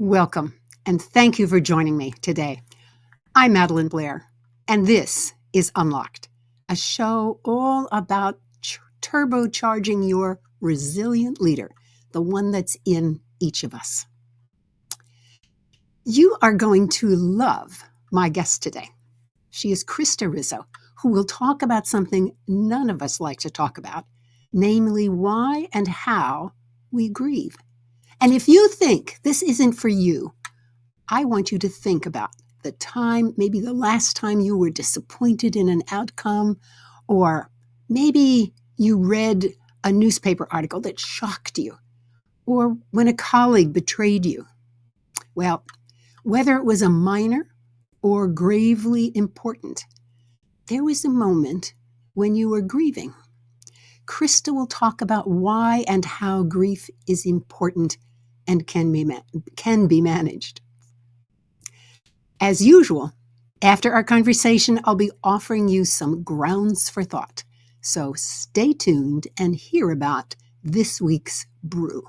Welcome, and thank you for joining me today. I'm Madelyn Blair, and this is Unlocked, a show all about turbocharging your resilient leader, the one that's in each of us. You are going to love my guest today. She is Krista Rizzo, who will talk about something none of us like to talk about, namely why and how we grieve. And if you think this isn't for you, I want you to think about the time, maybe the last time you were disappointed in an outcome, or maybe you read a newspaper article that shocked you, or when a colleague betrayed you. Well, whether it was a minor or gravely important, there was a moment when you were grieving. Krista will talk about why and how grief is important and can be managed. As usual, after our conversation, I'll be offering you some grounds for thought. So stay tuned and hear about this week's brew.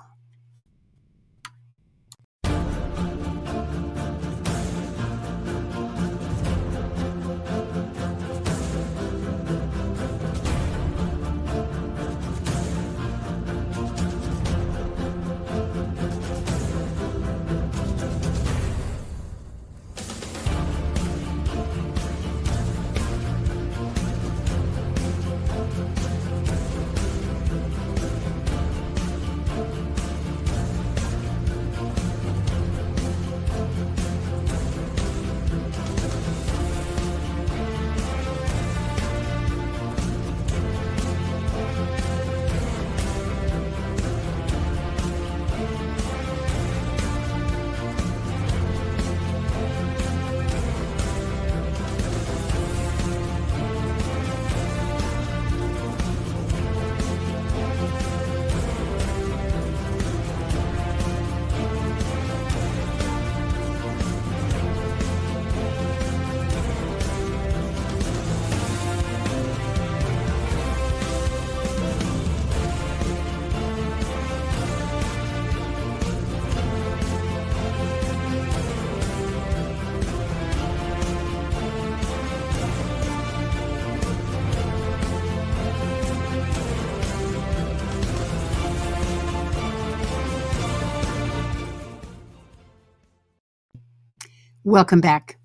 Welcome back.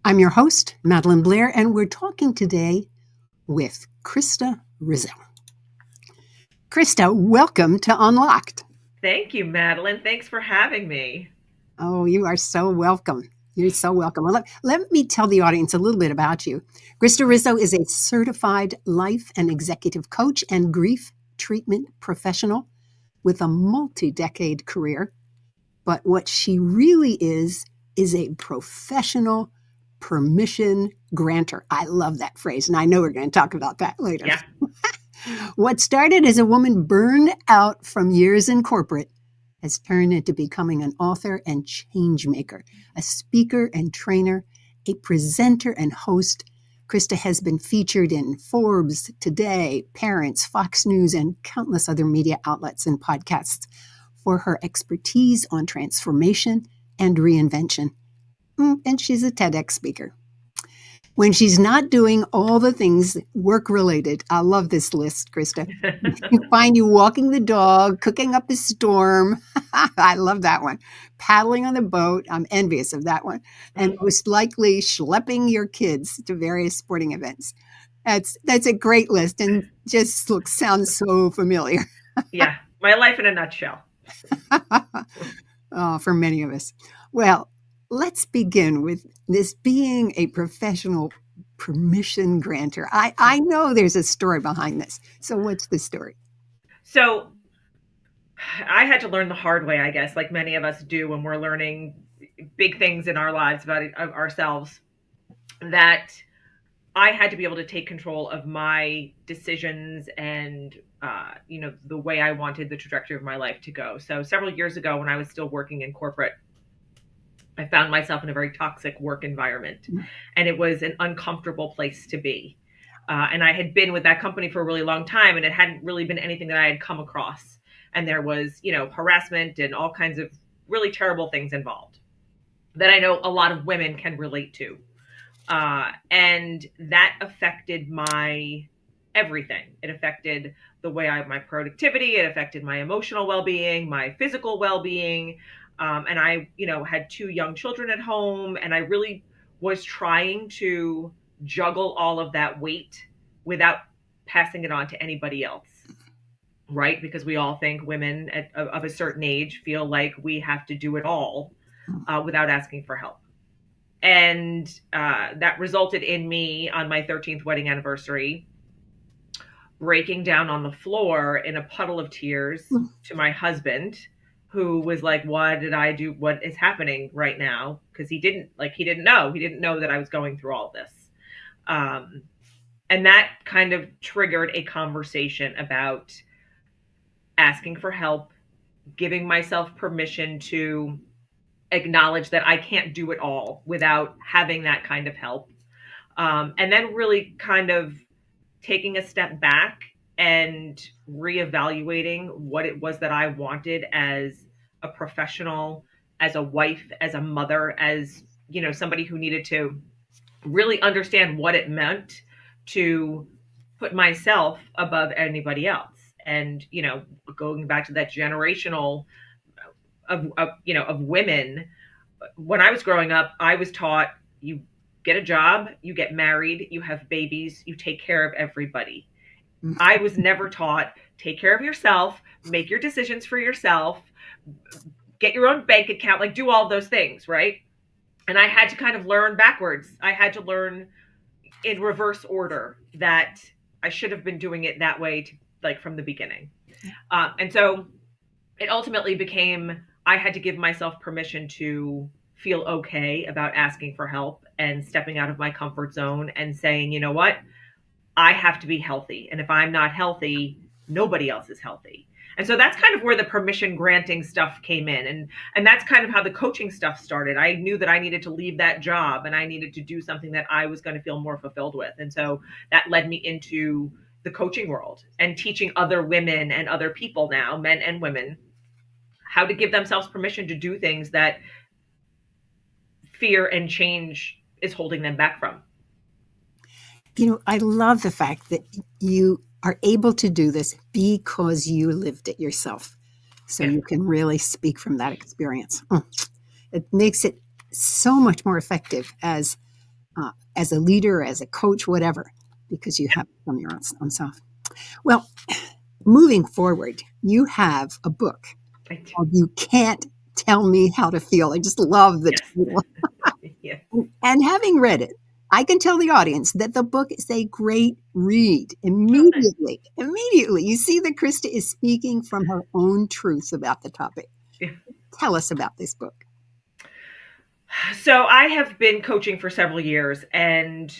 I'm your host, Madelyn Blair, and we're talking today with Krista Rizzo. Krista, welcome to Unlocked. Thank you, Madelyn. Thanks for having me. Oh, you are so welcome. You're so welcome. Well, let me tell the audience a little bit about you. Krista Rizzo is a certified life and executive coach and grief treatment professional with a multi-decade career. But what she really is a professional permission granter. I love that phrase, and I know we're going to talk about that later. Yeah. What started as a woman burned out from years in corporate has turned into becoming an author and change maker, a speaker and trainer, a presenter and host. Krista has been featured in Forbes, Today, Parents, Fox News, and countless other media outlets and podcasts for her expertise on transformation and reinvention. And she's a TEDx speaker. When she's not doing all the things work-related, I love this list, Krista. You find you walking the dog, cooking up a storm. I love that one. Paddling on the boat. I'm envious of that one. And most likely schlepping your kids to various sporting events. That's a great list and just sounds so familiar. Yeah, my life in a nutshell. Oh, for many of us. Well, let's begin with this being a professional permission granter. I know there's a story behind this. So what's the story? So I had to learn the hard way, I guess, like many of us do when we're learning big things in our lives about ourselves, that I had to be able to take control of my decisions and the way I wanted the trajectory of my life to go. So several years ago, when I was still working in corporate, I found myself in a very toxic work environment, and it was an uncomfortable place to be. And I had been with that company for a really long time, and it hadn't really been anything that I had come across. And there was, harassment and all kinds of really terrible things involved that I know a lot of women can relate to. And that affected my everything. It affected the way my productivity, it affected my emotional well-being, my physical well-being. And I, had 2 young children at home, and I really was trying to juggle all of that weight without passing it on to anybody else. Right? Because we all think women of a certain age feel like we have to do it all without asking for help. And that resulted in me on my 13th wedding anniversary breaking down on the floor in a puddle of tears to my husband, who was like, "What did I do? What is happening right now?" Because he didn't know that I was going through all this. And that kind of triggered a conversation about asking for help, giving myself permission to acknowledge that I can't do it all without having that kind of help. And then really kind of taking a step back and reevaluating what it was that I wanted as a professional, as a wife, as a mother, as, somebody who needed to really understand what it meant to put myself above anybody else. And, going back to that generational of women, when I was growing up, I was taught you get a job, you get married, you have babies, you take care of everybody. I was never taught take care of yourself, make your decisions for yourself, get your own bank account, like do all those things, right? And I had to kind of learn backwards. I had to learn in reverse order that I should have been doing it that way, from the beginning. And so it ultimately became, I had to give myself permission to feel okay about asking for help and stepping out of my comfort zone and saying, you know what, I have to be healthy. And if I'm not healthy, nobody else is healthy. And so that's kind of where the permission granting stuff came in. And that's kind of how the coaching stuff started. I knew that I needed to leave that job and I needed to do something that I was going to feel more fulfilled with. And so that led me into the coaching world and teaching other women and other people now, men and women, how to give themselves permission to do things that fear and change is holding them back from. I love the fact that you are able to do this because you lived it yourself. So you can really speak from that experience. It makes it so much more effective as a leader, as a coach, whatever, because you have it from your own self. Well, moving forward, you have a book called You Can't Tell Me How to Feel. I just love the title. Yes. And having read it, I can tell the audience that the book is a great read. Immediately, you see that Krista is speaking from her own truth about the topic. Yeah. Tell us about this book. So I have been coaching for several years, and,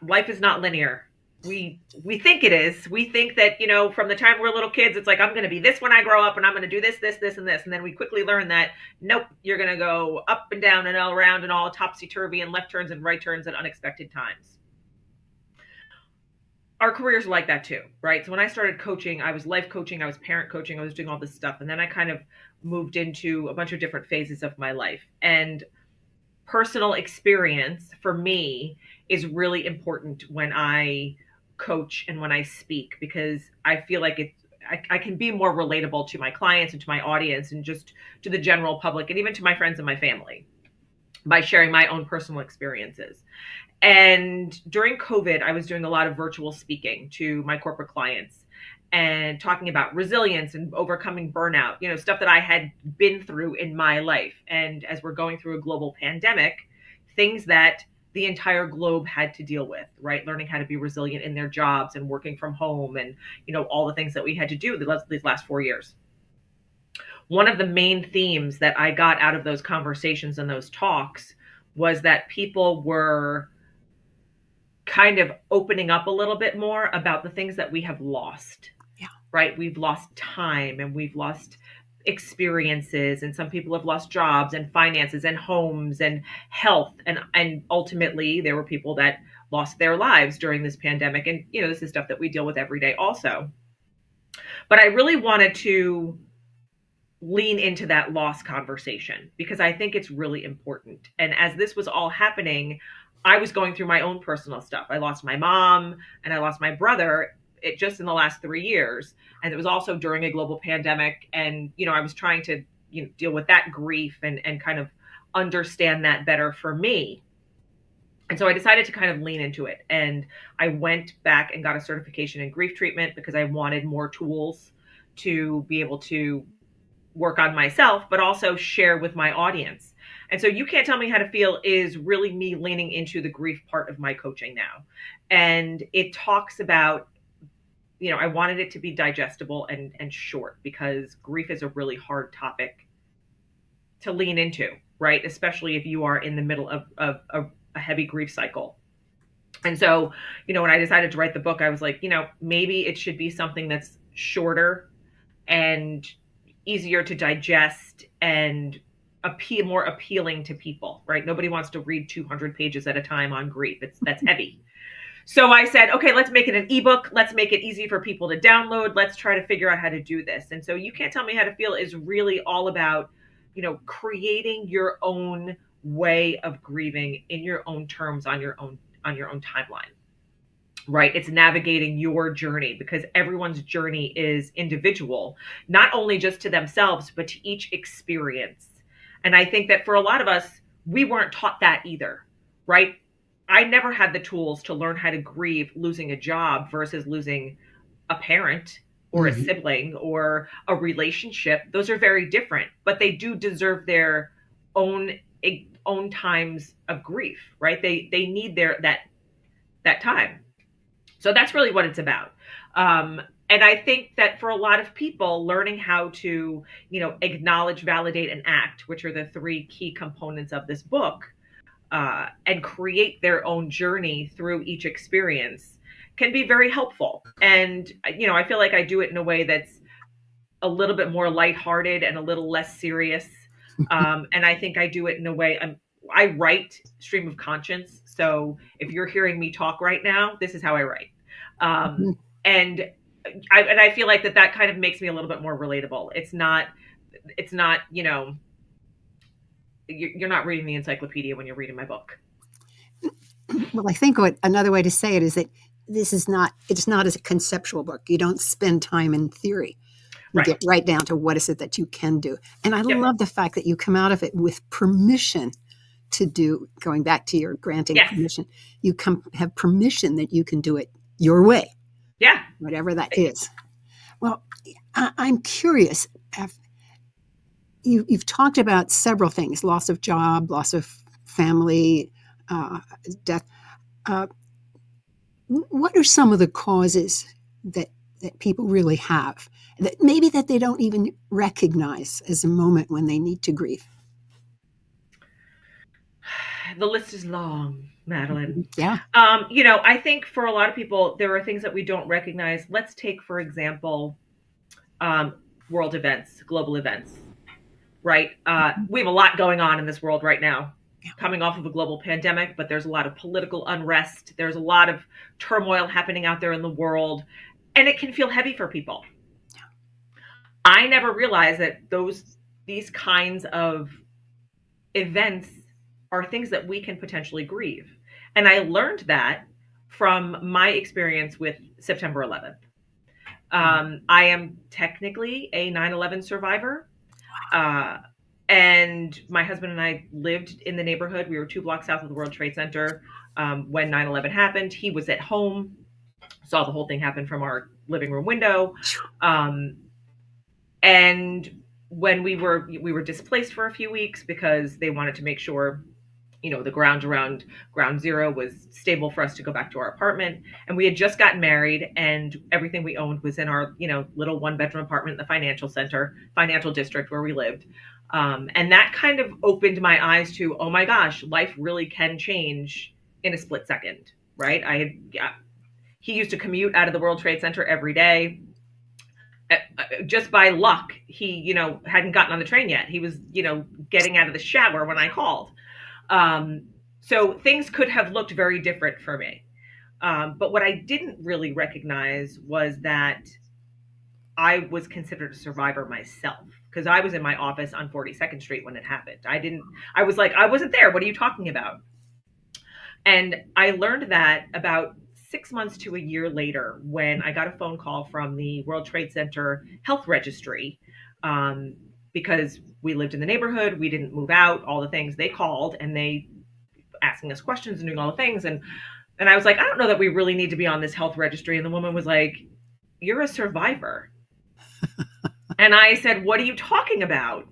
life is not linear. We think it is. We think that, from the time we're little kids, it's like, I'm going to be this when I grow up and I'm going to do this, this, this, and this. And then we quickly learn that, nope, you're going to go up and down and all around and all topsy-turvy and left turns and right turns at unexpected times. Our careers are like that too, right? So when I started coaching, I was life coaching, I was parent coaching, I was doing all this stuff. And then I kind of moved into a bunch of different phases of my life. And personal experience for me is really important when I coach and when I speak, because I feel like I can be more relatable to my clients and to my audience and just to the general public and even to my friends and my family by sharing my own personal experiences. And during COVID, I was doing a lot of virtual speaking to my corporate clients and talking about resilience and overcoming burnout, stuff that I had been through in my life. And as we're going through a global pandemic, things that the entire globe had to deal with, right? Learning how to be resilient in their jobs and working from home and, all the things that we had to do these last 4 years. One of the main themes that I got out of those conversations and those talks was that people were kind of opening up a little bit more about the things that we have lost. Yeah. Right? We've lost time and we've lost experiences, and some people have lost jobs and finances and homes and health. And ultimately there were people that lost their lives during this pandemic. And, this is stuff that we deal with every day also. But I really wanted to lean into that loss conversation because I think it's really important. And as this was all happening, I was going through my own personal stuff. I lost my mom and I lost my brother just in the last 3 years. And it was also during a global pandemic. And, I was trying to, deal with that grief and kind of understand that better for me. And so I decided to kind of lean into it. And I went back and got a certification in grief treatment because I wanted more tools to be able to work on myself, but also share with my audience. And so You Can't Tell Me How to Feel is really me leaning into the grief part of my coaching now. And it talks about, I wanted it to be digestible and short because grief is a really hard topic to lean into, right? Especially if you are in the middle of a heavy grief cycle. And so, when I decided to write the book, I was like, maybe it should be something that's shorter and easier to digest and more appealing to people, right? Nobody wants to read 200 pages at a time on grief. That's heavy. So I said, okay, let's make it an ebook. Let's make it easy for people to download. Let's try to figure out how to do this. And so You Can't Tell Me How to Feel is really all about, creating your own way of grieving in your own terms on your own timeline. Right? It's navigating your journey because everyone's journey is individual, not only just to themselves, but to each experience. And I think that for a lot of us, we weren't taught that either, right? I never had the tools to learn how to grieve losing a job versus losing a parent or a sibling or a relationship. Those are very different, but they do deserve their own times of grief, right? They need that time. So that's really what it's about. And I think that for a lot of people, learning how to, acknowledge, validate, and act, which are the three key components of this book, and create their own journey through each experience can be very helpful. And, I feel like I do it in a way that's a little bit more lighthearted and a little less serious. And I think I do it in a way I write stream of conscience. So if you're hearing me talk right now, this is how I write. And I feel like that kind of makes me a little bit more relatable. It's not, you're not reading the encyclopedia when you're reading my book. Well, I think another way to say it is that it's not as a conceptual book. You don't spend time in theory. You get right down to what is it that you can do. And I love the fact that you come out of it with permission to do, going back to your granting permission, you have permission that you can do it your way. Yeah. Whatever that is. Well, I'm curious. You've talked about several things: loss of job, loss of family, death. What are some of the causes that people really have that maybe that they don't even recognize as a moment when they need to grieve? The list is long, Madelyn. Yeah. I think for a lot of people, there are things that we don't recognize. Let's take, for example, world events, global events, right? We have a lot going on in this world right now, coming off of a global pandemic, but there's a lot of political unrest. There's a lot of turmoil happening out there in the world, and it can feel heavy for people. I never realized that these kinds of events are things that we can potentially grieve. And I learned that from my experience with September 11th. I am technically a 9/11 survivor. And my husband and I lived in the neighborhood. We were 2 blocks south of the World Trade Center when 9/11 happened. He was at home, saw the whole thing happen from our living room window. And when we were displaced for a few weeks because they wanted to make sure, the ground around ground zero was stable for us to go back to our apartment. And we had just gotten married and everything we owned was in our, little 1-bedroom apartment in the financial district where we lived. And that kind of opened my eyes to, oh my gosh, life really can change in a split second, right? He used to commute out of the World Trade Center every day. Just by luck, he, hadn't gotten on the train yet. He was, getting out of the shower when I called. So things could have looked very different for me. But what I didn't really recognize was that I was considered a survivor myself because I was in my office on 42nd Street when it happened. I was like, I wasn't there. What are you talking about? And I learned that about 6 months to a year later when I got a phone call from the World Trade Center Health Registry, um, because we lived in the neighborhood, we didn't move out, all the things. They called and they asking us questions and doing all the things. And I was like, I don't know that we really need to be on this health registry. And the woman was like, you're a survivor. And I said, what are you talking about?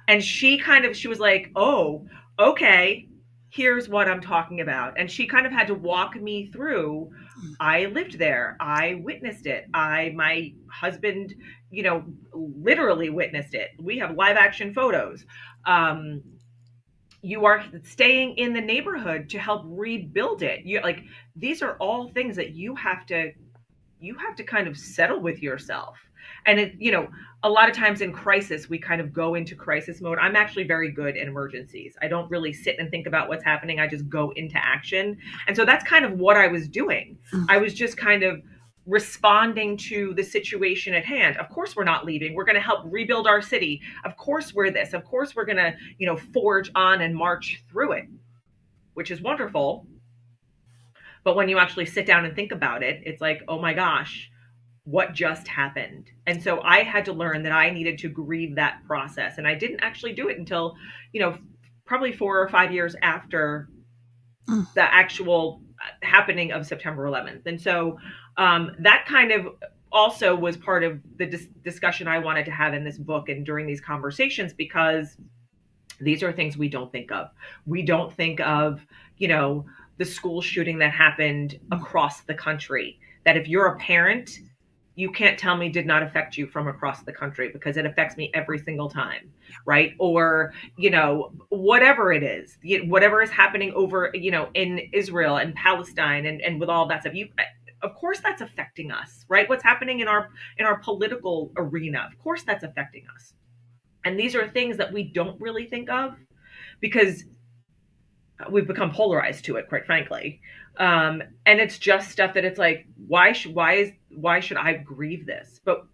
And she was like, oh, okay, here's what I'm talking about. And she kind of had to walk me through. I lived there. I witnessed it. My husband, literally witnessed it. We have live action photos. You are staying in the neighborhood to help rebuild it. These are all things that you have to kind of settle with yourself. And a lot of times in crisis, we kind of go into crisis mode. I'm actually very good in emergencies. I don't really sit and think about what's happening. I just go into action. And so that's kind of what I was doing. I was just kind of responding to the situation at hand. Of course, we're not leaving. We're going to help rebuild our city. Of course, we're this. Of course, we're going to, forge on and march through it, which is wonderful. But when you actually sit down and think about it, it's like, oh my gosh, what just happened? And so I had to learn that I needed to grieve that process. And I didn't actually do it until, probably 4 or 5 years after the actual happening of September 11th. And so that kind of also was part of the discussion I wanted to have in this book and during these conversations, because these are things we don't think of. We don't think of, the school shooting that happened across the country, that if you're a parent, you can't tell me did not affect you from across the country, because it affects me every single time, right? Or, whatever it is, whatever is happening over, in Israel and Palestine and with all that stuff, of course that's affecting us, right? What's happening in our political arena, of course that's affecting us. And these are things that we don't really think of because we've become polarized to it, quite frankly. And it's just stuff that it's like, why should I grieve this? But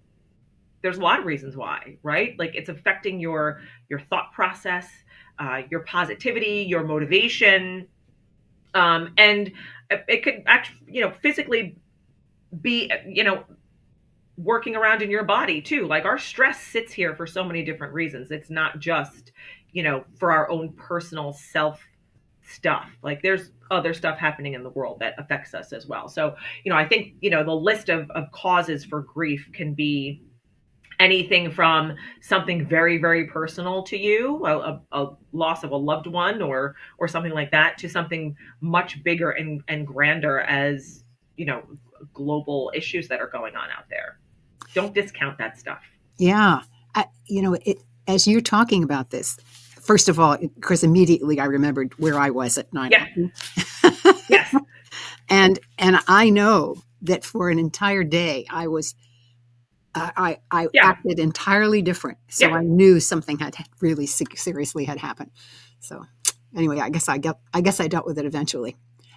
there's a lot of reasons why, right? Like, it's affecting your thought process, your positivity, your motivation. And it could actually, physically be, working around in your body too. Like, our stress sits here for so many different reasons. It's not just, for our own personal self stuff. Like, there's other stuff happening in the world that affects us as well. So, I think, the list of causes for grief can be anything from something very, very personal to you, a loss of a loved one or something like that, to something much bigger and grander as, global issues that are going on out there. Don't discount that stuff. Yeah. As you're talking about this, first of all, because immediately I remembered where I was at 9/11. Yeah. Yes. And I know that for an entire day, I acted entirely different. So I knew something had really seriously had happened. So anyway, I guess I dealt with it eventually.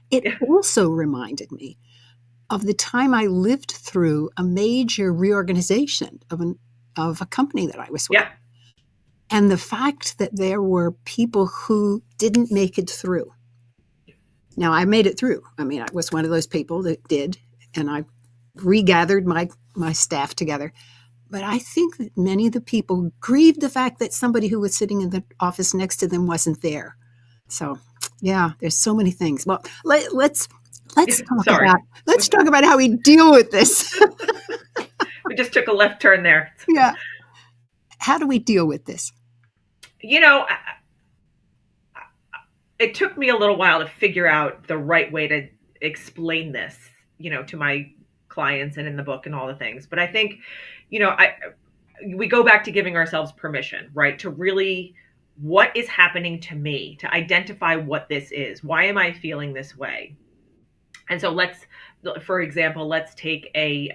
It also reminded me of the time I lived through a major reorganization of a company that I was with. Yeah. And the fact that there were people who didn't make it through. Now, I made it through. I mean, I was one of those people that did, and I regathered my staff together. But I think that many of the people grieved the fact that somebody who was sitting in the office next to them wasn't there. So, yeah, there's so many things. Well, let's talk about how we deal with this. We just took a left turn there. Yeah. How do we deal with this? It took me a little while to figure out the right way to explain this, to my clients and in the book and all the things. But I think, we go back to giving ourselves permission, right? To really, what is happening to me, to identify what this is. Why am I feeling this way? And so for example, let's take a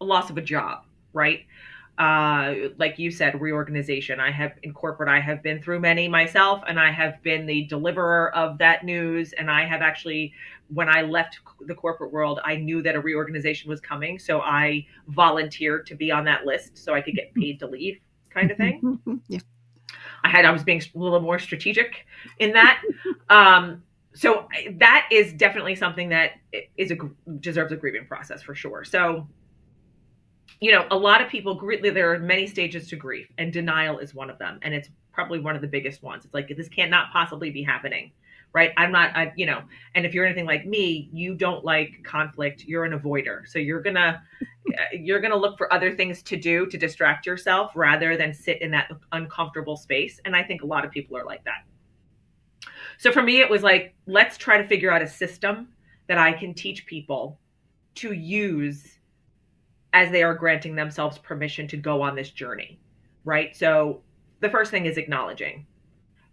loss of a job, right? Like you said, reorganization. I have been through many myself, and I have been the deliverer of that news. And I have actually when I left the corporate world, I knew that a reorganization was coming. So I volunteered to be on that list so I could get paid to leave, kind of thing. Yeah. I was being a little more strategic in that. So that is definitely something that deserves a grieving process for sure. So, a lot of people, there are many stages to grief, and denial is one of them. And it's probably one of the biggest ones. It's like, this cannot possibly be happening, right? And if you're anything like me, you don't like conflict. You're an avoider. So you're going to look for other things to do to distract yourself rather than sit in that uncomfortable space. And I think a lot of people are like that. So for me, it was like, let's try to figure out a system that I can teach people to use as they are granting themselves permission to go on this journey, right? So the first thing is acknowledging,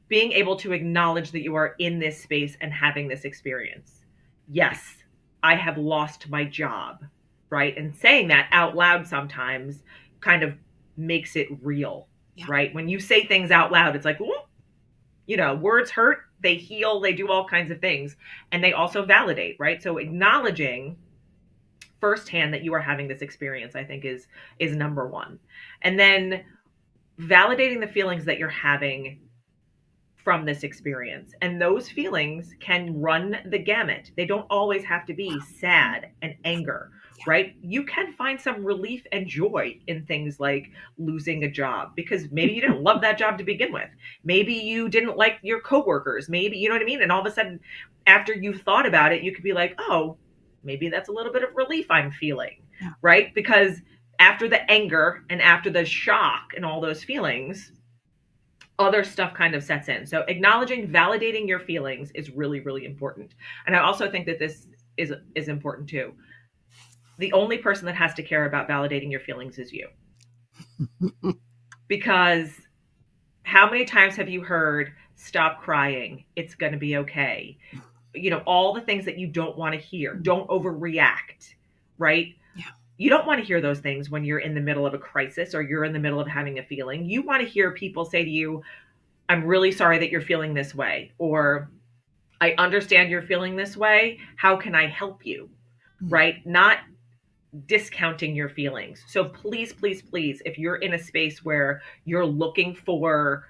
being able to acknowledge that you are in this space and having this experience. Yes, I have lost my job, right? And saying that out loud sometimes kind of makes it real, right? When you say things out loud, it's like, words hurt, they heal, they do all kinds of things. And they also validate, right? So acknowledging firsthand that you are having this experience, I think is number one. And then validating the feelings that you're having from this experience. And those feelings can run the gamut. They don't always have to be sad and anger, right? You can find some relief and joy in things like losing a job, because maybe you didn't love that job to begin with. Maybe you didn't like your coworkers. Maybe, you know what I mean? And all of a sudden, after you've thought about it, you could be like, oh, maybe that's a little bit of relief I'm feeling, right? Because after the anger and after the shock and all those feelings, other stuff kind of sets in. So acknowledging, validating your feelings is really, really important. And I also think that this is important too. The only person that has to care about validating your feelings is you. Because how many times have you heard, stop crying, it's going to be okay? All the things that you don't want to hear. Don't overreact, right? You don't want to hear those things when you're in the middle of a crisis or you're in the middle of having a feeling. You want to hear people say to you, I'm really sorry that you're feeling this way, or I understand you're feeling this way. How can I help you? Right? Not discounting your feelings. So please, please, please, if you're in a space where you're looking for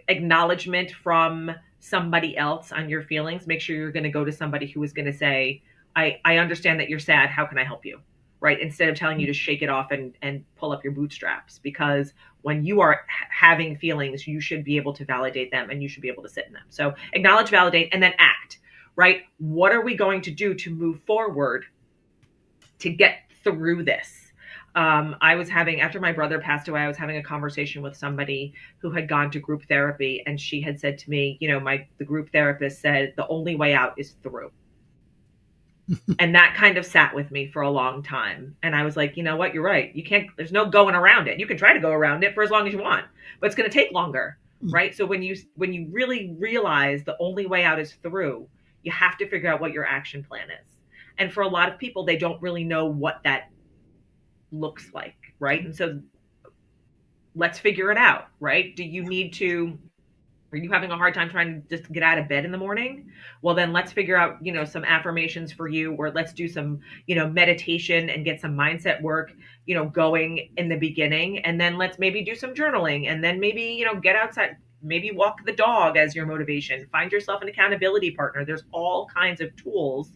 acknowledgement from somebody else on your feelings, make sure you're going to go to somebody who is going to say, I understand that you're sad. How can I help you? Right? Instead of telling you to shake it off and pull up your bootstraps, because when you are having feelings, you should be able to validate them and you should be able to sit in them. So acknowledge, validate, and then act, right? What are we going to do to move forward to get through this? After my brother passed away, I was having a conversation with somebody who had gone to group therapy, and she had said to me, the group therapist said, the only way out is through. And that kind of sat with me for a long time. And I was like, you know what? You're right. There's no going around it. You can try to go around it for as long as you want, but it's going to take longer. Right. So when you really realize the only way out is through, you have to figure out what your action plan is. And for a lot of people, they don't really know what that looks like. Right. And so let's figure it out. Right. Are you having a hard time trying to just get out of bed in the morning? Well, then let's figure out, some affirmations for you, or let's do some, meditation and get some mindset work, going in the beginning. And then let's maybe do some journaling, and then maybe, get outside, maybe walk the dog as your motivation, find yourself an accountability partner. There's all kinds of tools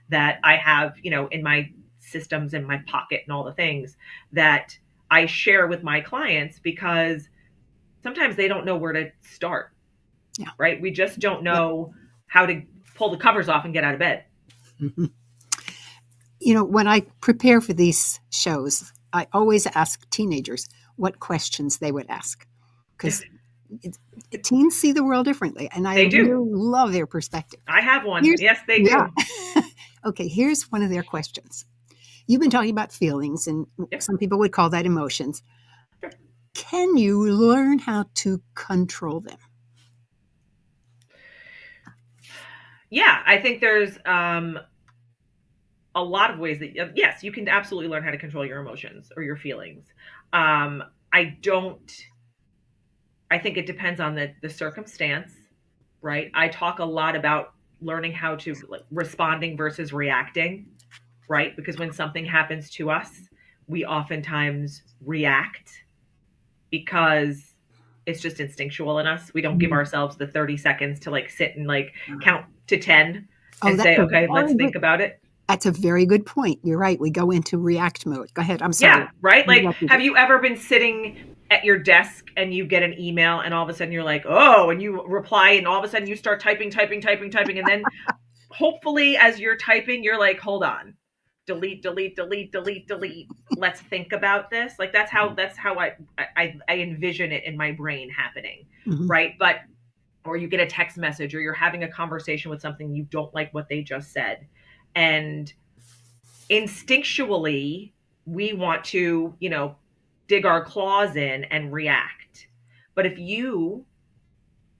that I have, in my systems, in my pocket, and all the things that I share with my clients, because sometimes they don't know where to start. Yeah. Right. We just don't know how to pull the covers off and get out of bed. Mm-hmm. When I prepare for these shows, I always ask teenagers what questions they would ask, because teens see the world differently, and I really love their perspective. I have one. Yes, they do. Okay, here's one of their questions. You've been talking about feelings, and some people would call that emotions. Sure. Can you learn how to control them? Yeah, I think there's a lot of ways that, yes, you can absolutely learn how to control your emotions or your feelings. I think it depends on the circumstance, right? I talk a lot about learning how to responding versus reacting, right? Because when something happens to us, we oftentimes react because it's just instinctual in us. We don't give ourselves the 30 seconds to sit and count to 10 and say, okay, let's think about it. That's a very good point. You're right. We go into react mode. Go ahead. I'm sorry. Yeah, right? Have you ever been sitting at your desk and you get an email and all of a sudden you're like, oh, and you reply and all of a sudden you start typing. And then hopefully as you're typing, you're like, hold on, delete. Let's think about this. That's how I envision it in my brain happening. Mm-hmm. Right. Or you get a text message or you're having a conversation with something you don't like what they just said. And instinctually, we want to, dig our claws in and react. But if you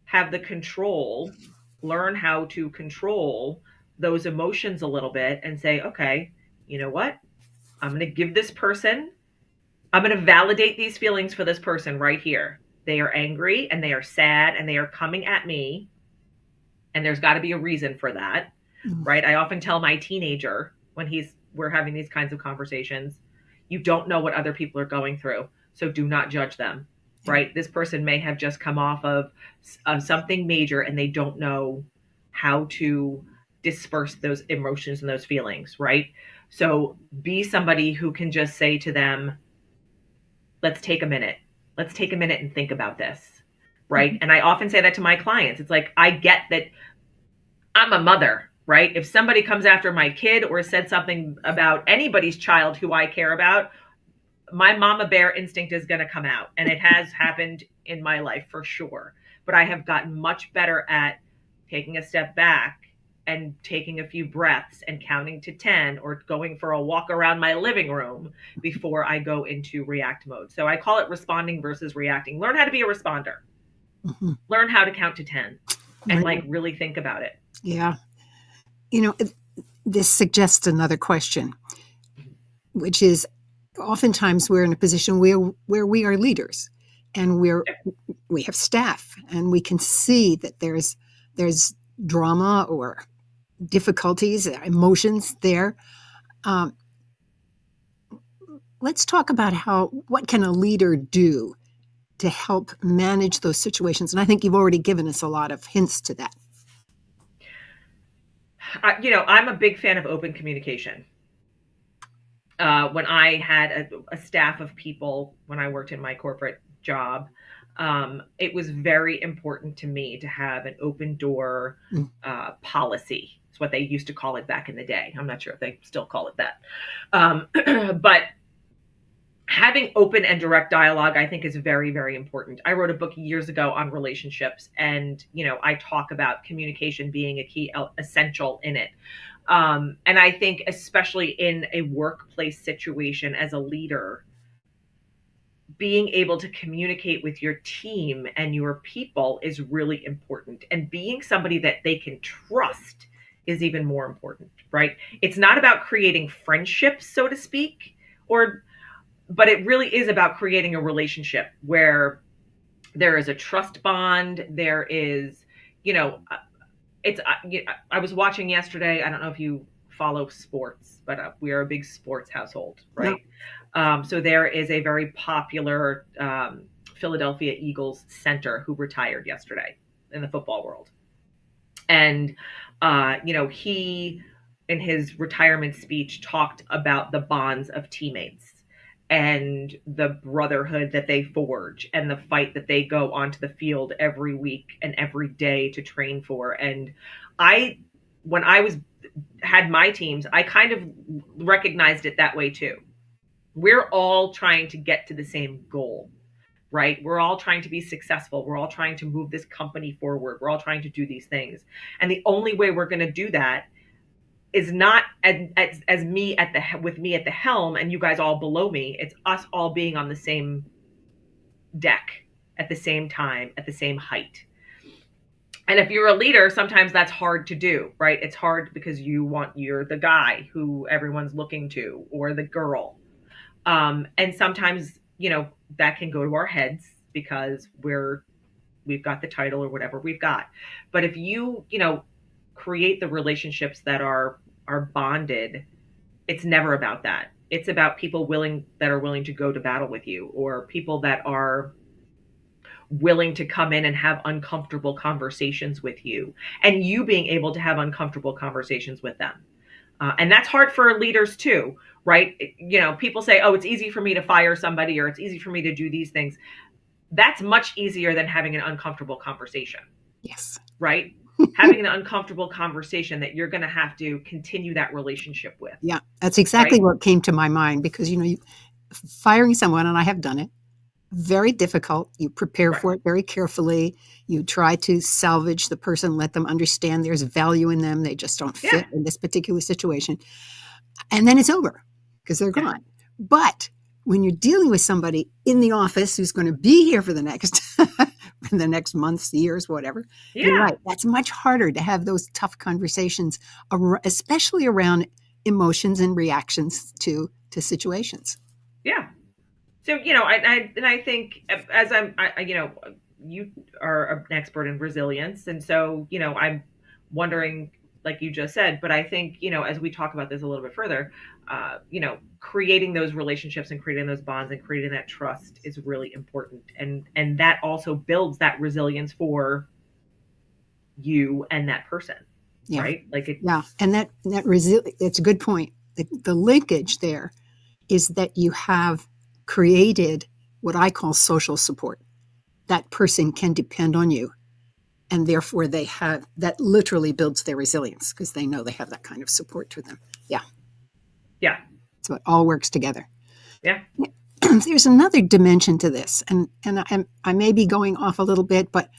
have the control, learn how to control those emotions a little bit and say, okay, you know what? I'm going to give this person, I'm going to validate these feelings for this person right here. They are angry and they are sad and they are coming at me. And there's got to be a reason for that, right? I often tell my teenager when we're having these kinds of conversations, you don't know what other people are going through. So do not judge them, right? This person may have just come off of something major and they don't know how to disperse those emotions and those feelings, right? So be somebody who can just say to them, let's take a minute and think about this, right? And I often say that to my clients. It's like, I get that I'm a mother, right? If somebody comes after my kid or said something about anybody's child who I care about, my mama bear instinct is going to come out. And it has happened in my life for sure. But I have gotten much better at taking a step back and taking a few breaths and counting to 10 or going for a walk around my living room before I go into react mode. So I call it responding versus reacting. Learn how to be a responder. Mm-hmm. Learn how to count to 10 and really think about it. Yeah. This suggests another question, which is oftentimes we're in a position where we are leaders and we have staff and we can see that there's drama or difficulties, emotions there. Let's talk about what can a leader do to help manage those situations. And I think you've already given us a lot of hints to that. I'm a big fan of open communication. When I had a staff of people, when I worked in my corporate job, it was very important to me to have an open door policy. It's what they used to call it back in the day. I'm not sure if they still call it that. But having open and direct dialogue, I think, is very, very important. I wrote a book years ago on relationships, and, I talk about communication being a key essential in it. And I think especially in a workplace situation as a leader, being able to communicate with your team and your people is really important. And being somebody that they can trust is even more important, right? It's not about creating friendships, so to speak, but it really is about creating a relationship where there is a trust bond. There is, I was watching yesterday. I don't know if you follow sports, but we are a big sports household, right? Yeah. So there is a very popular Philadelphia Eagles center who retired yesterday in the football world. And, he, in his retirement speech, talked about the bonds of teammates and the brotherhood that they forge and the fight that they go onto the field every week and every day to train for. And when I had my teams, I kind of recognized it that way too. We're all trying to get to the same goal, right? We're all trying to be successful. We're all trying to move this company forward. We're all trying to do these things. And the only way we're going to do that is not as me with me at the helm and you guys all below me. It's us all being on the same deck at the same time, at the same height. And if you're a leader, sometimes that's hard to do, right? It's hard because you're the guy who everyone's looking to or the girl. And sometimes, that can go to our heads because we've got the title or whatever we've got. But if you, create the relationships that are bonded, it's never about that. It's about people that are willing to go to battle with you, or people that are willing to come in and have uncomfortable conversations with you, and you being able to have uncomfortable conversations with them. And that's hard for leaders too, right? People say, oh, it's easy for me to fire somebody, or it's easy for me to do these things. That's much easier than having an uncomfortable conversation. Yes. Right? Having an uncomfortable conversation that you're going to have to continue that relationship with. Yeah, that's exactly what came to my mind, because, firing someone, and I have done it, very difficult. You prepare for it very carefully. You try to salvage the person, let them understand there's value in them. They just don't fit in this particular situation. And then it's over because they're gone. But when you're dealing with somebody in the office who's going to be here for the next months, years, whatever, you're right. That's much harder to have those tough conversations, especially around emotions and reactions to situations. Yeah. So, I think as you are an expert in resilience. And so, I'm wondering, like you just said, but I think, as we talk about this a little bit further, creating those relationships and creating those bonds and creating that trust is really important. And that also builds that resilience for you and that person. Yeah. Right. And that it's a good point. The linkage there is that you have created what I call social support. That person can depend on you, and therefore that literally builds their resilience, because they know they have that kind of support to them. Yeah. So it all works together. Yeah. There's another dimension to this, and I may be going off a little bit, but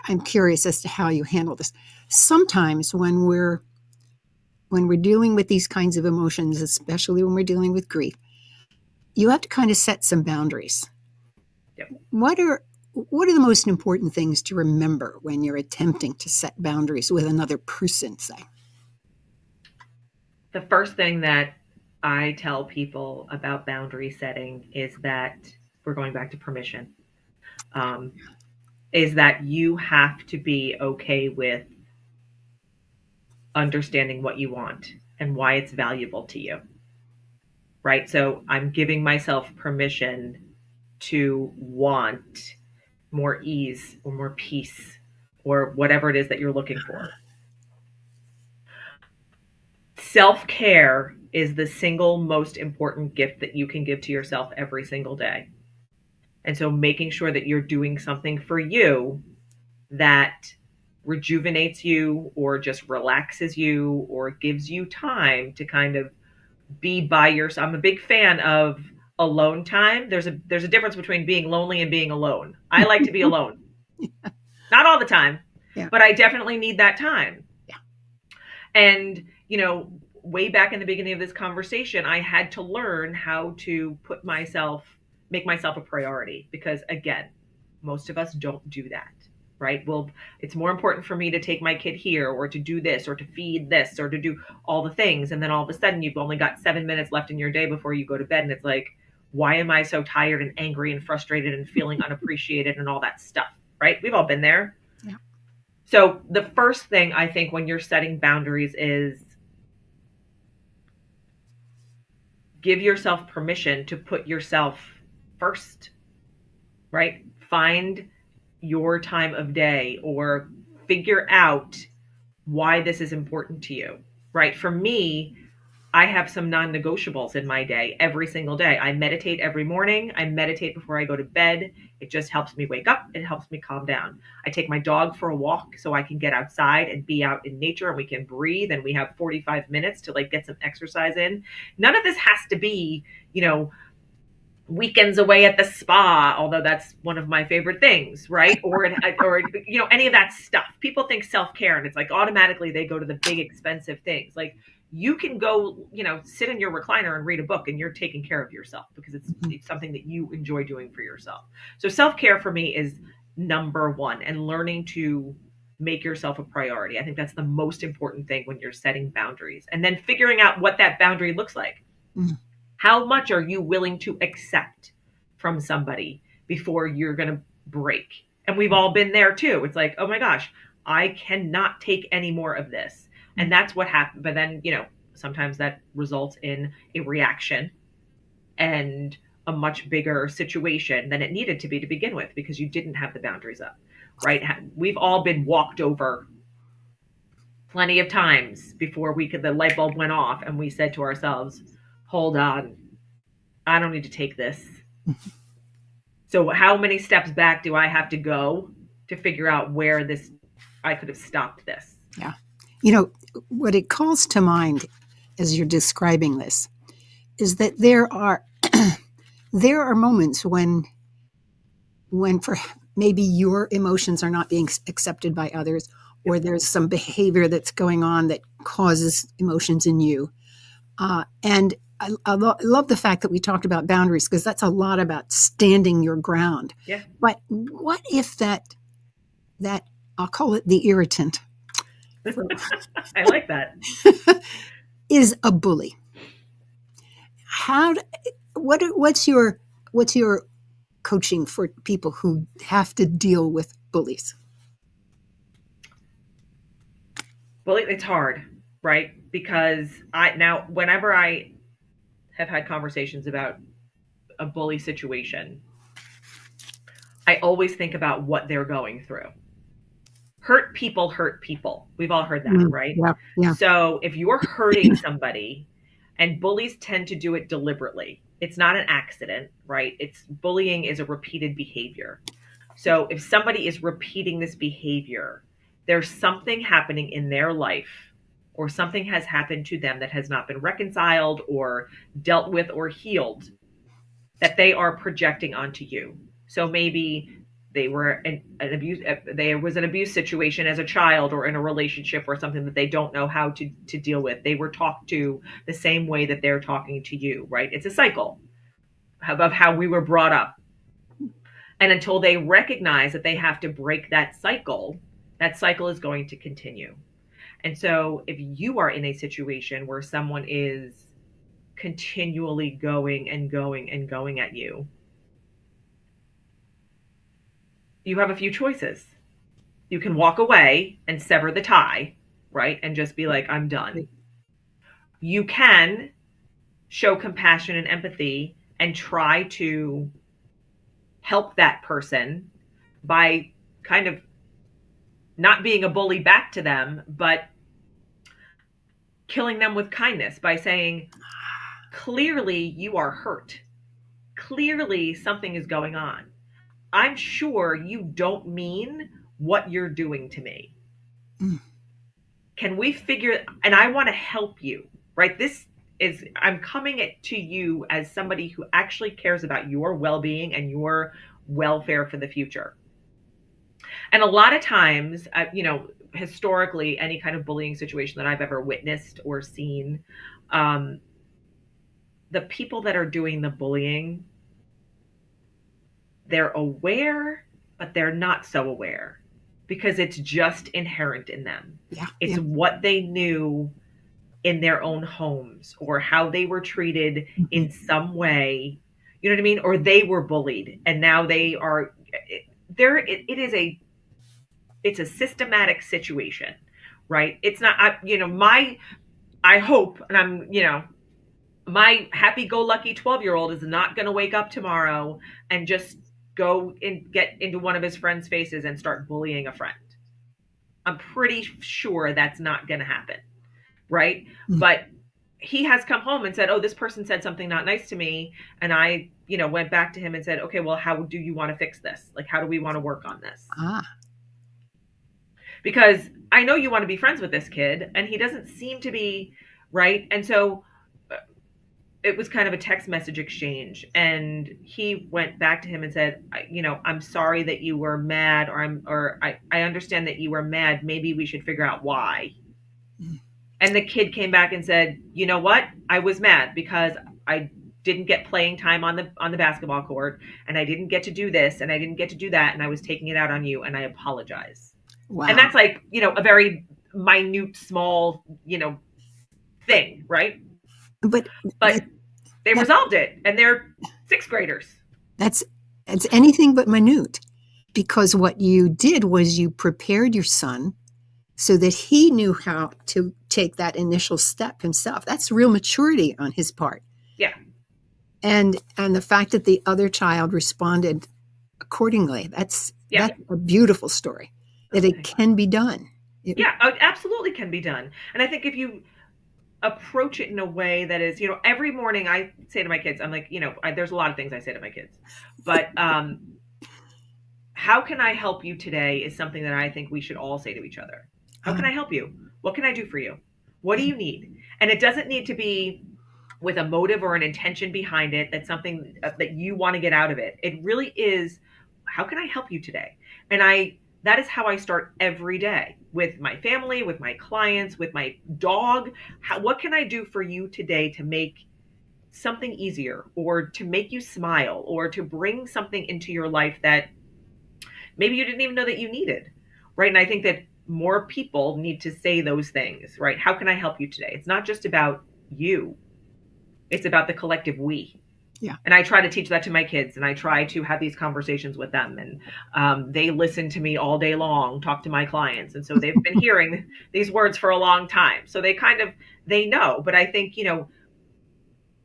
I'm curious as to how you handle this. Sometimes when we're dealing with these kinds of emotions, especially when we're dealing with grief, you have to kind of set some boundaries. Yep. What are the most important things to remember when you're attempting to set boundaries with another person, say? The first thing that I tell people about boundary setting is that we're going back to permission. Is that you have to be okay with understanding what you want and why it's valuable to you. Right? So I'm giving myself permission to want more ease or more peace or whatever it is that you're looking for. Self-care is the single most important gift that you can give to yourself every single day. And so making sure that you're doing something for you that rejuvenates you or just relaxes you or gives you time to kind of be by yourself. I'm a big fan of alone time. There's a difference between being lonely and being alone. I like to be alone. Not all the time, but I definitely need that time. Yeah. And, way back in the beginning of this conversation, I had to learn how to make myself a priority, because again, most of us don't do that. Right? Well, it's more important for me to take my kid here, or to do this, or to feed this, or to do all the things. And then all of a sudden you've only got 7 minutes left in your day before you go to bed. And it's like, why am I so tired and angry and frustrated and feeling unappreciated and all that stuff? Right? We've all been there. Yeah. So the first thing I think when you're setting boundaries is give yourself permission to put yourself first. Right? Find your time of day, or figure out why this is important to you, right? For me, I have some non-negotiables in my day every single day. I meditate every morning. I meditate before I go to bed. It just helps me wake up. It helps me calm down. I take my dog for a walk so I can get outside and be out in nature, and we can breathe, and we have 45 minutes to get some exercise in. None of this has to be, weekends away at the spa, although that's one of my favorite things, right? Or any of that stuff. People think self-care and it's like automatically they go to the big expensive things. Like, you can go, sit in your recliner and read a book, and you're taking care of yourself because it's something that you enjoy doing for yourself. So self-care for me is number one, and learning to make yourself a priority. I think that's the most important thing when you're setting boundaries, and then figuring out what that boundary looks like. Mm. How much are you willing to accept from somebody before you're going to break? And we've all been there too. It's like, oh my gosh, I cannot take any more of this. And that's what happened. But then, sometimes that results in a reaction and a much bigger situation than it needed to be to begin with, because you didn't have the boundaries up, right? We've all been walked over plenty of times before the light bulb went off and we said to ourselves, hold on, I don't need to take this. So how many steps back do I have to go to figure out where I could have stopped this? Yeah. What it calls to mind as you're describing this is that there are moments when for maybe your emotions are not being accepted by others, or there's some behavior that's going on that causes emotions in you. And I love the fact that we talked about boundaries, because that's a lot about standing your ground. Yeah. But what if that I'll call it the irritant. I like that. Is a bully. What's your coaching for people who have to deal with bullies? Well, it's hard, right? Because whenever I have had conversations about a bully situation, I always think about what they're going through. Hurt people hurt people. We've all heard that, right? Yeah. So if you're hurting somebody, and bullies tend to do it deliberately, it's not an accident, right? Bullying is a repeated behavior. So if somebody is repeating this behavior, there's something happening in their life, or something has happened to them that has not been reconciled or dealt with or healed, that they are projecting onto you. So maybe they were there was an abuse situation as a child, or in a relationship, or something that they don't know how to deal with. They were talked to the same way that they're talking to you, right? It's a cycle of how we were brought up. And until they recognize that they have to break that cycle is going to continue. And so if you are in a situation where someone is continually going and going and going at you, you have a few choices. You can walk away and sever the tie, right? And just be like, I'm done. You can show compassion and empathy and try to help that person by kind of not being a bully back to them, but killing them with kindness by saying, clearly you are hurt. Clearly something is going on. I'm sure you don't mean what you're doing to me. Can we and I want to help you, right? I'm coming to you as somebody who actually cares about your well-being and your welfare for the future. And a lot of times, historically, any kind of bullying situation that I've ever witnessed or seen, the people that are doing the bullying, they're aware, but they're not so aware, because it's just inherent in them. It's what they knew in their own homes, or how they were treated in some way, you know what I mean? Or they were bullied, and now they are there. It's a systematic situation, right? It's not, I hope, and I'm, my happy-go-lucky 12-year-old is not going to wake up tomorrow and just go and get into one of his friends' faces and start bullying a friend. I'm pretty sure that's not going to happen, right? But he has come home and said, oh, this person said something not nice to me. And I, went back to him and said, okay, well, how do you want to fix this? Like, how do we want to work on this? Because I know you want to be friends with this kid, and he doesn't seem to be, right? And so it was kind of a text message exchange, and he went back to him and said, I'm sorry that you were mad, or I understand that you were mad. Maybe we should figure out why. And the kid came back and said, you know what? I was mad because I didn't get playing time on the basketball court, and I didn't get to do this, and I didn't get to do that, and I was taking it out on you, and I apologize. Wow. And that's like, a very minute, small, thing, right? But they resolved it, and they're sixth graders. That's anything but minute, because what you did was you prepared your son so that he knew how to take that initial step himself. That's real maturity on his part. Yeah. And the fact that the other child responded accordingly, that's a beautiful story, that it can be done. It absolutely can be done. And I think if you approach it in a way that is, every morning I say to my kids, I'm like, there's a lot of things I say to my kids, but how can I help you today is something that I think we should all say to each other. How can I help you? What can I do for you? What do you need? And it doesn't need to be with a motive or an intention behind it. That's something that you want to get out of it. It really is, how can I help you today? And that is how I start every day with my family, with my clients, with my dog. What can I do for you today to make something easier, or to make you smile, or to bring something into your life that maybe you didn't even know that you needed, right? And I think that more people need to say those things, right? How can I help you today? It's not just about you. It's about the collective we. Yeah. And I try to teach that to my kids, and I try to have these conversations with them, and they listen to me all day long, talk to my clients. And so they've been hearing these words for a long time. So they know, but I think,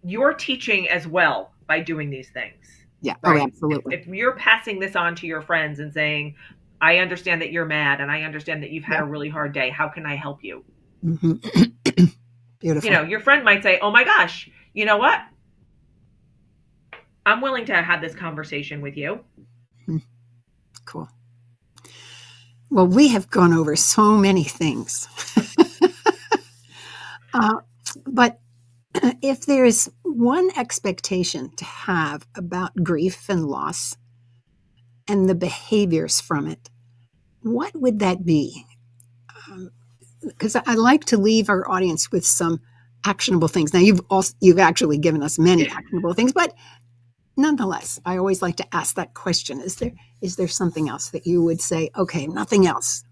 you're teaching as well by doing these things. Yeah. Right? Oh, absolutely. If you're passing this on to your friends and saying, I understand that you're mad, and I understand that you've had a really hard day. How can I help you? Mm-hmm. Beautiful. Your friend might say, oh my gosh, you know what? I'm willing to have this conversation with you. Cool. Well, we have gone over so many things. But if there's one expectation to have about grief and loss and the behaviors from it, what would that be? Because I like to leave our audience with some actionable things. Now, you've actually given us many actionable things, but nonetheless, I always like to ask that question. Is there something else that you would say, okay, nothing else?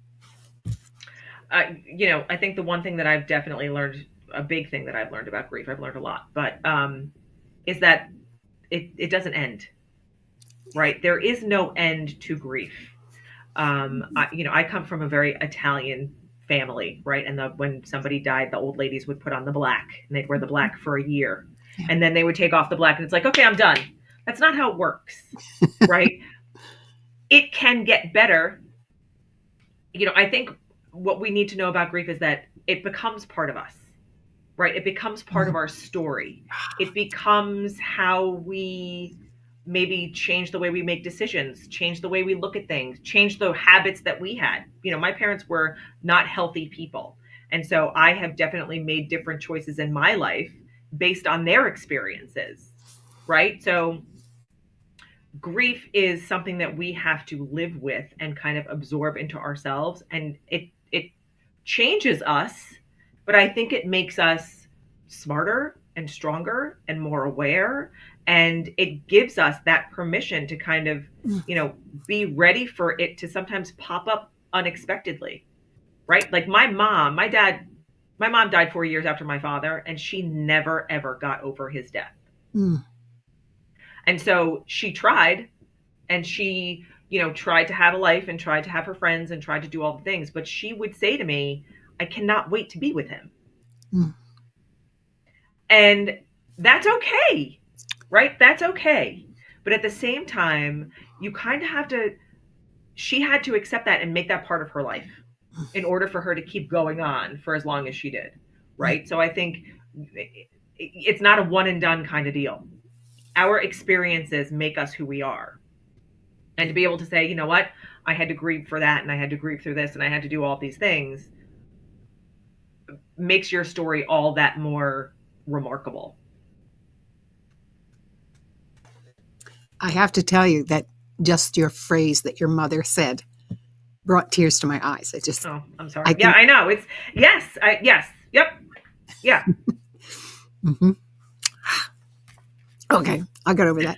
I think the one thing that I've definitely learned, a big thing that I've learned about grief, I've learned a lot, but is that it doesn't end, right? There is no end to grief. I come from a very Italian family, right? And when somebody died, the old ladies would put on the black, and they'd wear the black for a year. Yeah. And then they would take off the black, and it's like, okay, I'm done. That's not how it works, right? It can get better. I think what we need to know about grief is that it becomes part of us, right? It becomes part of our story. It becomes how we maybe change the way we make decisions, change the way we look at things, change the habits that we had. My parents were not healthy people. And so I have definitely made different choices in my life based on their experiences, right? So grief is something that we have to live with and kind of absorb into ourselves. And it changes us, but I think it makes us smarter and stronger and more aware. And it gives us that permission to kind of, be ready for it to sometimes pop up unexpectedly, right? Like my mom died 4 years after my father, and she never, ever got over his death. Mm. And so she tried, and she, tried to have a life and tried to have her friends and tried to do all the things. But she would say to me, I cannot wait to be with him. Mm. And that's okay, right? That's okay. But at the same time, you kind of she had to accept that and make that part of her life in order for her to keep going on for as long as she did, right? So I think it's not a one and done kind of deal. Our experiences make us who we are. And to be able to say, you know what, I had to grieve for that, and I had to grieve through this, and I had to do all these things, makes your story all that more remarkable. I have to tell you that just your phrase that your mother said brought tears to my eyes. I'm sorry. I know. It's yes. Yep. Yeah. Mm-hmm. Okay. I got over that.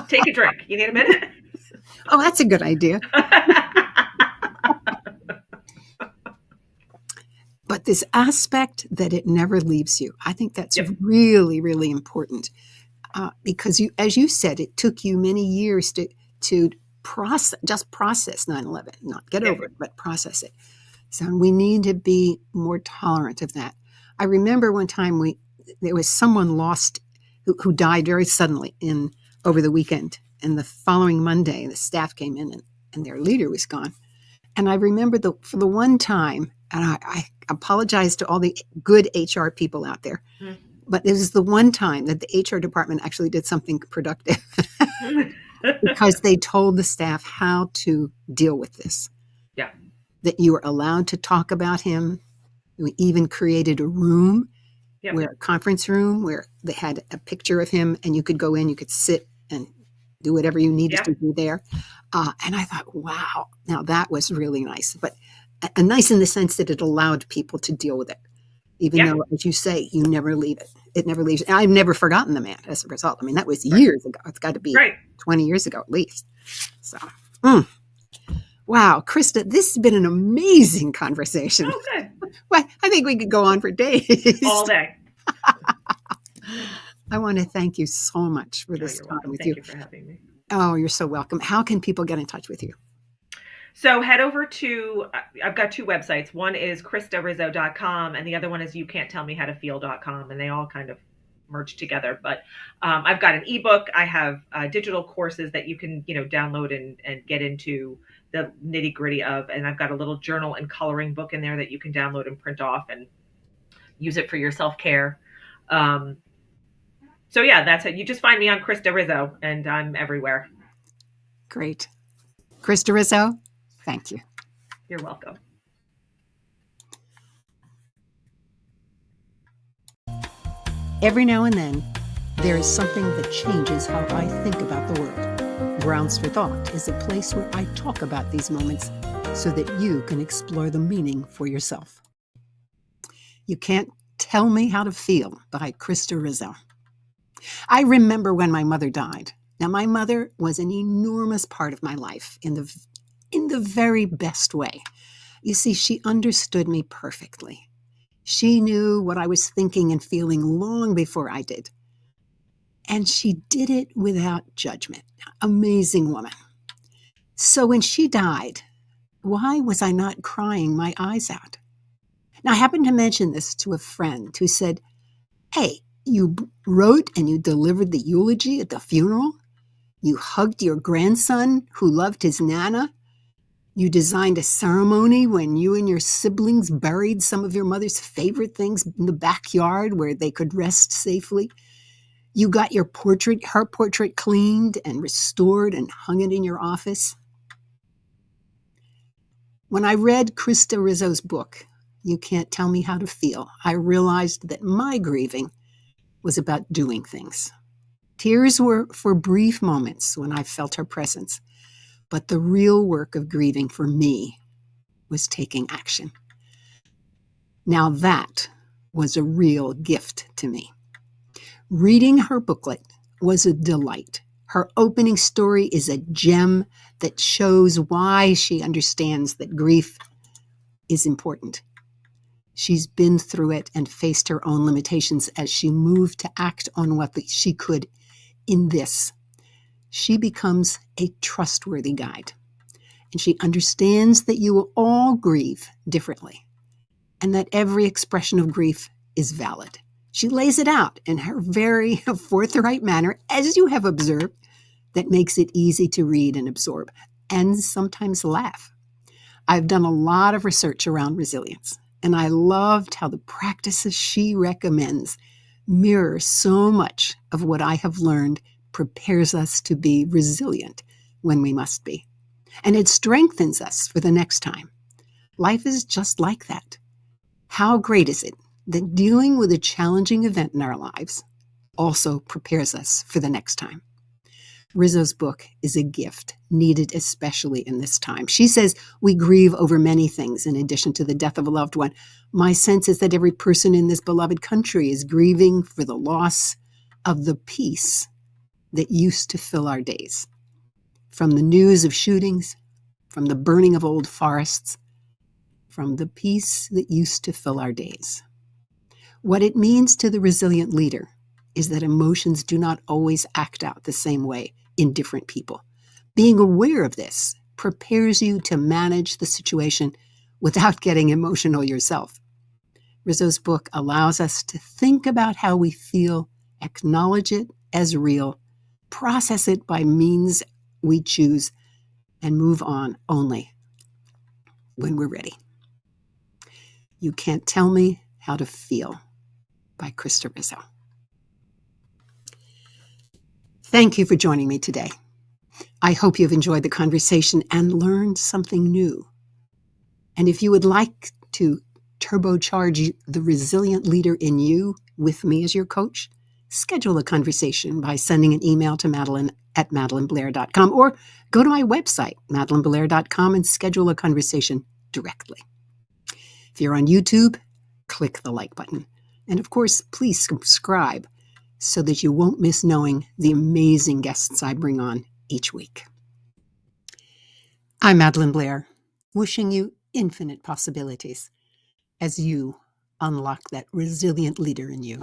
Take a drink. You need a minute? Oh, that's a good idea. But this aspect that it never leaves you, I think that's really, really important. Because as you said, it took you many years to process 9/11, not get over it, but process it. So we need to be more tolerant of that. I remember one time there was someone lost who died very suddenly over the weekend. And the following Monday, the staff came in and their leader was gone. And I remember for the one time, and I apologize to all the good HR people out there, but this is the one time that the HR department actually did something productive because they told the staff how to deal with this. Yeah. That you were allowed to talk about him. We even created a room, a conference room where they had a picture of him and you could go in, you could sit and do whatever you needed to do there. And I thought, wow, now that was really nice. But nice in the sense that it allowed people to deal with it. Even though, as you say, you never leave it. It never leaves. I've never forgotten the man as a result. I mean, that was years ago. It's got to be 20 years ago at least. So, wow, Krista, this has been an amazing conversation. Oh, good. Well, I think we could go on for days. All day. I want to thank you so much for this time with you. Thank you for having me. Oh, you're so welcome. How can people get in touch with you? So head over to, I've got two websites. One is KristaRizzo.com and the other one is YouCan'tTellMeHowToFeel.com, and they all kind of merge together. But I've got an ebook. I have digital courses that you can, download and get into the nitty gritty of. And I've got a little journal and coloring book in there that you can download and print off and use it for your self-care. So yeah, that's it. You just find me on Krista Rizzo and I'm everywhere. Great. Krista Rizzo, thank you. You're welcome. Every now and then, there is something that changes how I think about the world. Grounds for Thought is a place where I talk about these moments so that you can explore the meaning for yourself. You Can't Tell Me How to Feel by Krista Rizzo. I remember when my mother died. Now, my mother was an enormous part of my life in the very best way. You see, she understood me perfectly. She knew what I was thinking and feeling long before I did. And she did it without judgment. Amazing woman. So when she died, why was I not crying my eyes out? Now, I happened to mention this to a friend who said, hey, you wrote and you delivered the eulogy at the funeral. You hugged your grandson who loved his Nana. You designed a ceremony when you and your siblings buried some of your mother's favorite things in the backyard where they could rest safely. You got her portrait cleaned and restored and hung it in your office. When I read Krista Rizzo's book, You Can't Tell Me How to Feel, I realized that my grieving was about doing things. Tears were for brief moments when I felt her presence, but the real work of grieving for me was taking action. Now that was a real gift to me. Reading her booklet was a delight. Her opening story is a gem that shows why she understands that grief is important. She's been through it and faced her own limitations as she moved to act on what she could in this. She becomes a trustworthy guide. And she understands that you will all grieve differently and that every expression of grief is valid. She lays it out in her very forthright manner, as you have observed, that makes it easy to read and absorb, and sometimes laugh. I've done a lot of research around resilience, and I loved how the practices she recommends mirror so much of what I have learned prepares us to be resilient when we must be. And it strengthens us for the next time. Life is just like that. How great is it that dealing with a challenging event in our lives also prepares us for the next time? Rizzo's book is a gift needed especially in this time. She says we grieve over many things in addition to the death of a loved one. My sense is that every person in this beloved country is grieving for the loss of the peace that used to fill our days. From the news of shootings, from the burning of old forests, from the peace that used to fill our days. What it means to the resilient leader is that emotions do not always act out the same way in different people. Being aware of this prepares you to manage the situation without getting emotional yourself. Rizzo's book allows us to think about how we feel, acknowledge it as real, process it by means we choose, and move on only when we're ready. You Can't Tell Me How to Feel by Krista Rizzo. Thank you for joining me today. I hope you've enjoyed the conversation and learned something new. And if you would like to turbocharge the resilient leader in you with me as your coach, schedule a conversation by sending an email to Madelyn at madelynblair.com or go to my website, madelynblair.com, and schedule a conversation directly. If you're on YouTube, click the like button. And of course, please subscribe so that you won't miss knowing the amazing guests I bring on each week. I'm Madelyn Blair, wishing you infinite possibilities as you unlock that resilient leader in you.